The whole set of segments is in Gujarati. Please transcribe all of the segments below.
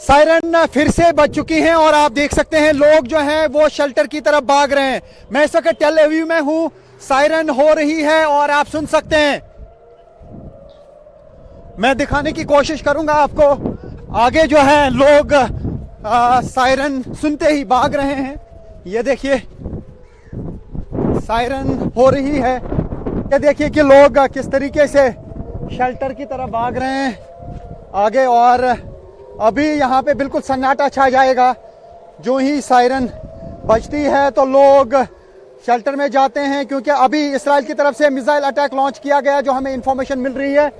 सायरन फिर से बज चुकी हैं और आप देख सकते हैं लोग जो हैं वो शेल्टर की तरफ भाग रहे हैं। मैं इस वक्त टेल अवीव में हूं, सायरन हो रही है और आप सुन सकते हैं। मैं दिखाने की कोशिश करूंगा आपको। आगे जो है लोग सायरन सुनते ही भाग रहे हैं। ये देखिए सायरन हो रही है। ये देखिए कि लोग किस तरीके से शेल्टर की तरफ भाग रहे हैं आगे, और अभी यहाँ पे बिल्कुल सन्नाटा छा जाएगा। जो ही सायरन बजती है तो लोग शेल्टर में जाते हैं, क्योंकि अभी इजराइल की तरफ से मिसाइल अटैक लॉन्च किया गया जो हमें इंफॉर्मेशन मिल रही है,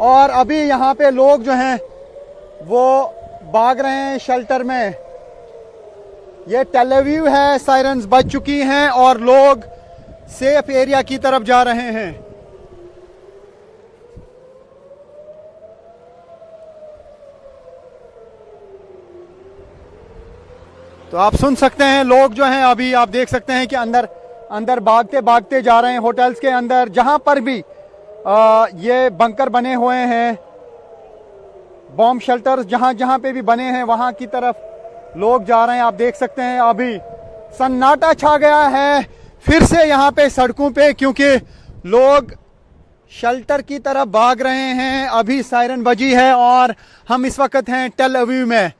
और अभी यहाँ पे लोग जो हैं वो भाग रहे हैं शेल्टर में। ये टेल अवीव है, सायरन्स बज चुकी हैं और लोग सेफ एरिया की तरफ जा रहे हैं। तो आप सुन सकते हैं लोग जो हैं, अभी आप देख सकते हैं कि अंदर भागते भागते जा रहे हैं। होटल्स के अंदर जहां पर भी ये बंकर बने हुए हैं, बॉम्ब शेल्टर्स जहां जहां पे भी बने हैं वहां की तरफ लोग जा रहे हैं। आप देख सकते हैं अभी सन्नाटा छा गया है फिर से यहाँ पे सड़कों पे, क्योंकि लोग शेल्टर की तरफ भाग रहे हैं। अभी सायरन बजी है और हम इस वक्त हैं टेल अवीव में।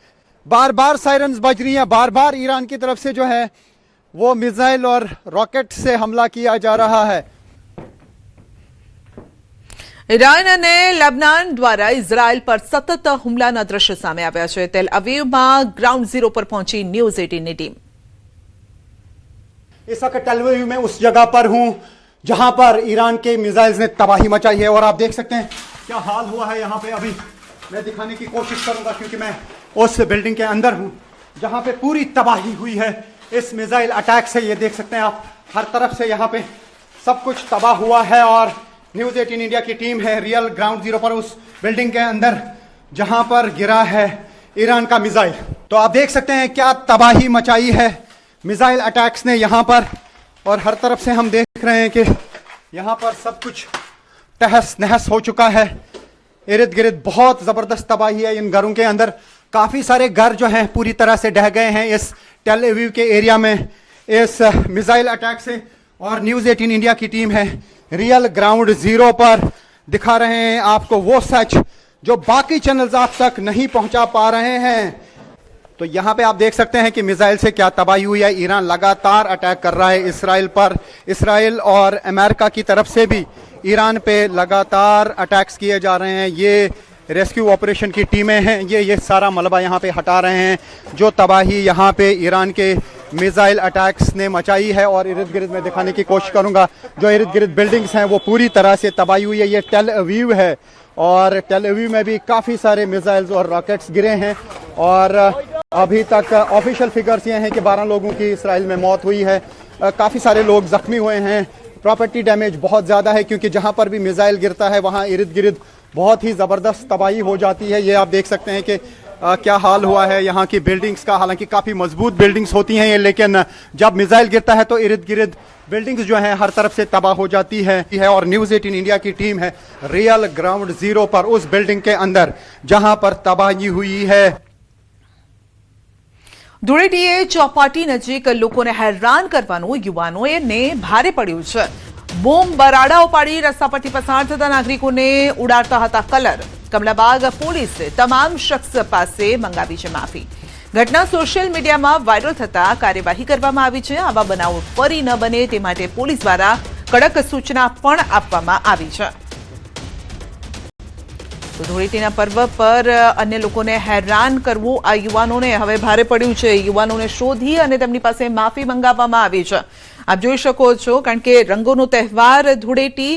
बार बार सायरन्स बज रही हैं, बार बार ईरान की तरफ से जो है वो मिसाइल और रॉकेट से हमला किया जा रहा है। ઈરાન અને લેબનાન દ્વારા ઇઝરાયલ પર સતત હુમલાના દ્રશ્યો સામે આવ્યા છે। તેલ અવીવમાં ગ્રાઉન્ડ ઝીરો પર પહોંચી ન્યૂઝ 18ની ટીમ। इस वक्त टेल अवीव में उस जगह पर हूं जहां पर ईरान के मिसाइल्स ने तबाही मचाई है, और आप देख सकते हैं क्या हाल हुआ है यहाँ पे। अभी मैं दिखाने की कोशिश करूंगा क्योंकि मैं उस बिल्डिंग के अंदर हूं जहां पे पूरी तबाही हुई है इस मिसाइल अटैक से। ये देख सकते हैं आप, हर तरफ से यहाँ पे सब कुछ तबाह हुआ है, और न्यूज़ 18 इंडिया की टीम है रियल ग्राउंड जीरो पर उस बिल्डिंग के अंदर जहां पर गिरा है ईरान का मिसाइल। तो आप देख सकते हैं क्या तबाही मचाई है मिसाइल अटैक्स ने यहाँ पर, और हर तरफ से हम देख रहे हैं कि यहाँ पर सब कुछ तहस नहस हो चुका है। इर्द गिर्द बहुत जबरदस्त तबाही है इन घरों के अंदर। काफी सारे घर जो हैं पूरी तरह से ढह गए हैं इस टेल अवीव के एरिया में इस मिसाइल अटैक से। और न्यूज़ 18 इंडिया की टीम है रियल ग्राउंड जीरो पर, दिखा रहे हैं आपको वो सच जो बाकी चैनल्स आप तक नहीं पहुंचा पा रहे हैं। तो यहाँ पे आप देख सकते हैं कि मिसाइल से क्या तबाही हुई है। ईरान लगातार अटैक कर रहा है इसराइल पर। इसराइल और अमेरिका की तरफ से भी ईरान पे लगातार अटैक्स किए जा रहे हैं। ये रेस्क्यू ऑपरेशन की टीमें हैं, ये सारा मलबा यहाँ पे हटा रहे हैं जो तबाही यहाँ पे ईरान के मिसाइल अटैक्स ने मचाई है। और इर्द गिर्द में दिखाने की कोशिश करूँगा, जो इर्द गिर्द बिल्डिंग्स हैं वो पूरी तरह से तबाही हुई है। ये टेल अवीव है और टेल अवीव में भी काफ़ी सारे मिसाइल्स और रॉकेट्स गिरे हैं, और अभी तक ऑफिशियल फिगर्स ये हैं कि 12 लोगों की इसराइल में मौत हुई है। काफ़ी सारे लोग जख्मी हुए हैं। प्रॉपर्टी डैमेज बहुत ज़्यादा है, क्योंकि जहाँ पर भी मिसाइल गिरता है वहाँ इर्द गिर्द बहुत ही ज़बरदस्त तबाही हो जाती है। ये आप देख सकते हैं कि क्या हाल हुआ है यहाँ की बिल्डिंग्स का। हालांकि काफ़ी मजबूत बिल्डिंग्स होती हैं ये, लेकिन जब मिसाइल गिरता है तो इर्द गिर्द बिल्डिंग्स जो हैं हर तरफ से तबाह हो जाती है। और न्यूज़ 18 इंडिया की टीम है रियल ग्राउंड जीरो पर उस बिल्डिंग के अंदर जहां पर तबाही हुई है। ધૂળેટીએ ચોપાટી નજીક લોકોને હેરાન કરવાનું યુવાનોને ભારે પડ્યું છે। બોમ્બ બરાડાઓ પાડી રસ્તા પરથી પસાર થતા નાગરિકોને ઉડાડતા હતા કલર। કમલાબાગ પોલીસે તમામ શખ્સ પાસે મંગાવી છે માફી। ઘટના સોશિયલ મીડિયામાં વાયરલ થતા કાર્યવાહી કરવામાં આવી છે। આવા બનાવો ફરી ન બને તે માટે પોલીસ દ્વારા કડક સૂચના પણ આપવામાં આવી છે। તો ધૂળેટીના પર્વ પર અન્ય લોકોને હેરાન કરવું આ યુવાનોને હવે ભારે પડ્યું છે। યુવાનોને શોધી અને તેમની પાસે માફી મંગાવવામાં આવી છે। આપ જોઈ શકો છો, કારણ કે રંગોનો તહેવાર ધૂળેટી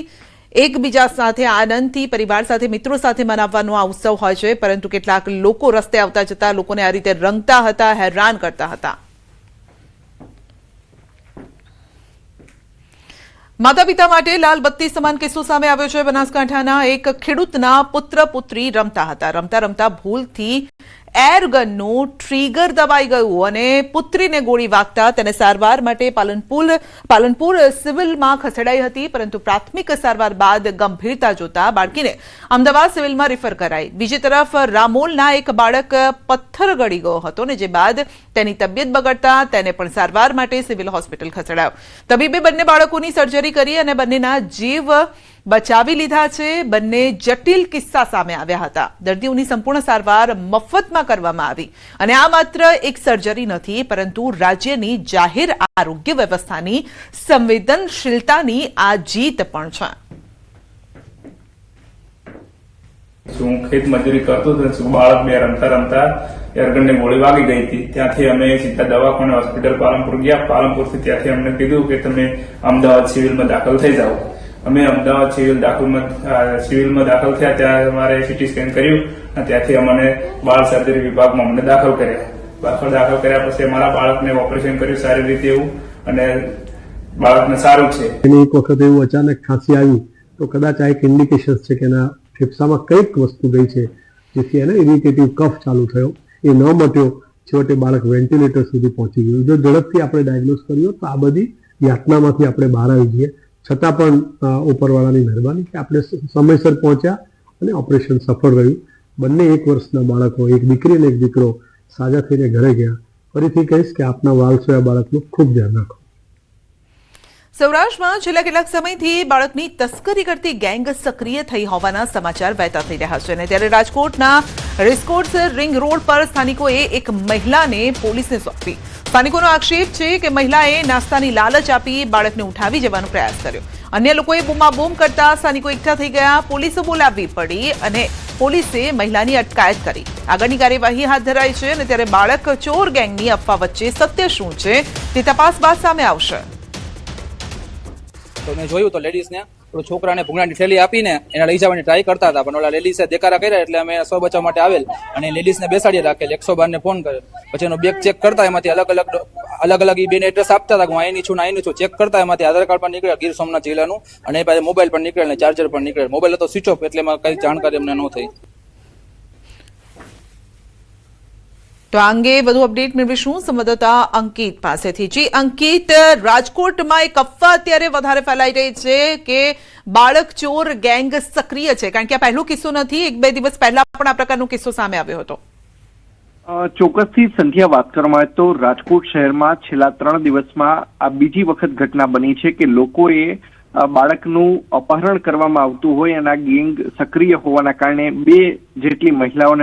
એકબીજા સાથે આનંદથી પરિવાર સાથે મિત્રો સાથે મનાવવાનો આ ઉત્સવ હોય છે, પરંતુ કેટલાક લોકો રસ્તે આવતા જતા લોકોને આ રીતે રંગતા હતા, હેરાન કરતા હતા। માતા પિતા માટે લાલ બત્તી સમાન કિસ્સો સામે આવ્યો છે। બનાસકાંઠાના એક ખેડૂતના પુત્ર પુત્રી રમતા હતા। રમતા રમતા ભૂલથી એરગનનું ટ્રિગર દબાઈ ગયું અને પુત્રીને ગોળી વાગતા તેને સારવાર માટે પાલનપુર સિવિલમાં ખસેડાઈ હતી, પરંતુ પ્રાથમિક સારવાર બાદ ગંભીરતા જોતા બાળકીને અમદાવાદ સિવિલમાં રિફર કરાઈ. બીજી તરફ રામોલના એક બાળક પથ્થર ગળી ગયો હતો ને જે બાદ તેની તબિયત બગડતા તેને પણ સારવાર માટે સિવિલ હોસ્પિટલ ખસેડાયો. તબીબે બંને બાળકોની સર્જરી કરી અને બંનેના જીવ બચાવી લીધા છે. બંને જટિલ કિસ્સા સામે આવ્યા હતા. દર્દીઓની સંપૂર્ણ સારવાર મફતમાં કરવામાં આવી અને આ માત્ર એક સર્જરી નથી, પરંતુ રાજ્યની જાહેર આરોગ્ય વ્યવસ્થાની સંવેદનશીલતાની આ જીત પણ છે. હું ખેત મજૂરી કરતો હતો, બાળક બે રમતા રમતા એરગનને ગોળી વાગી ગઈ હતી. ત્યાંથી અમે સીધા દવાખાને હોસ્પિટલ પાલનપુર ગયા. પાલનપુરથી ત્યાંથી અમને કીધું કે તમે અમદાવાદ સિવિલમાં દાખલ થઈ જાઓ. અમે અમદાવાદ સિવિલમાં દાખલ થયા. ત્યાં અમારે સીટી સ્કેન કર્યું અને ત્યાંથી અમને બાળ સર્જરી વિભાગમાં અમને દાખલ કર્યા. પછી અમારા બાળકને ઓપરેશન કર્યું સારી રીતે એવું, અને બાળકને સારું છે. એક વખત એવું અચાનક ખાંસી આવી તો કદાચ આ એક ઇન્ડિકેશન છે કે એના ફેફસામાં કંઈક વસ્તુ ગઈ છે, જેથી એને ઇરિટેટિવ કફ ચાલુ થયો. એ ન મટ્યો, છેવટે બાળક વેન્ટિલેટર સુધી પહોંચી ગયું. જો ઝડપથી આપણે ડાયગ્નોઝ કર્યો તો આ બધી યાતનામાંથી આપણે બહાર આવી જઈએ. છતાં પણ ઉપરવાળાની મહેરબાની કે આપણે સમયસર પહોંચ્યા અને ઓપરેશન સફળ રહ્યું. બંને 1 વર્ષના બાળકો, એક દીકરી અને એક દીકરો, સાજા થઈને ઘરે ગયા. ફરીથી કહીશ કે આપના વાલસોયા બાળકનું ખૂબ ધ્યાન રાખો. સૌરાષ્ટ્રમાં છેલ્લા કેટલાક સમયથી બાળકની તસ્કરી કરતી ગેંગ સક્રિય થઈ હોવાના સમાચાર વહેતા થઈ રહ્યા છે અને ત્યારે રાજકોટના રેસકોર્સ રિંગ રોડ પર સ્થાનિકોએ એક મહિલાને પોલીસને સોંપી. સ્થાનિકોનો આક્ષેપ છે કે મહિલાએ નાસ્તાની લાલચ આપી બાળકને ઉઠાવી જવાનો પ્રયાસ કર્યો. અન્ય લોકોએ બૂમાબૂમ કરતા સ્થાનિકો એકઠા થઈ ગયા. પોલીસે બોલાવવી પડી અને પોલીસે મહિલાની અટકાયત કરી. આગળની કાર્યવાહી હાથ ધરાઈ છે અને ત્યારે બાળક ચોર ગેંગની અફવા વચ્ચે સત્ય શું છે તે તપાસ બાદ સામે આવશે. તો મેં જોયું તો લેડીઝને છોકરાને ભૂંગળાની થેલી આપીને એને લઈ જવાની ટ્રાય કરતા હતા, પણ ઓલા લેડીઝે દેકારા કર્યા એટલે અમે સ્વ બચાવ માટે આવેલ અને લેડીઝને બેસાડી રાખેલ. 112 ને ફોન કર્યો. પછી એનો બેગ ચેક કરતા એમાંથી અલગ અલગ ઈ બેને એડ્રેસ આપતા હતા કે હું અહીંની છું ને અહીંની છું. ચેક કરતા એમાંથી આધાર કાર્ડ પણ નીકળ્યા ગીર સોમનાથ જિલ્લાનું, અને એ પાસે મોબાઈલ પણ નીકળેલ ને ચાર્જર પણ નીકળેલ. મોબાઈલ હતો સ્વિચ ઓફ, એટલે એમાં કઈ જાણકારી અમને ન થઈ. તો આ અંગે વધુ અપડેટ મેળવીશું સંવાદદાતા અંકિત પાસેથી. જી અંકિત, રાજકોટમાં એક અફવા અત્યારે વધારે ફેલાઈ રહી છે કે બાળક ચોર ગેંગ સક્રિય છે, કારણ કે આ પહેલો કિસ્સો નથી. 1-2 દિવસ પહેલા પણ આ પ્રકારનો કિસ્સો સામે આવ્યો હતો. ચોક્કસથી સંધ્યા વાત કરવામાં આવે તો રાજકોટ શહેરમાં છેલ્લા 3 દિવસમાં આ બીજી વખત ઘટના બની છે કે લોકોએ બાળકનું અપહરણ કરવામાં આવતું હોય અને આ ગેંગ સક્રિય હોવાના કારણે 2 જેટલી મહિલાઓને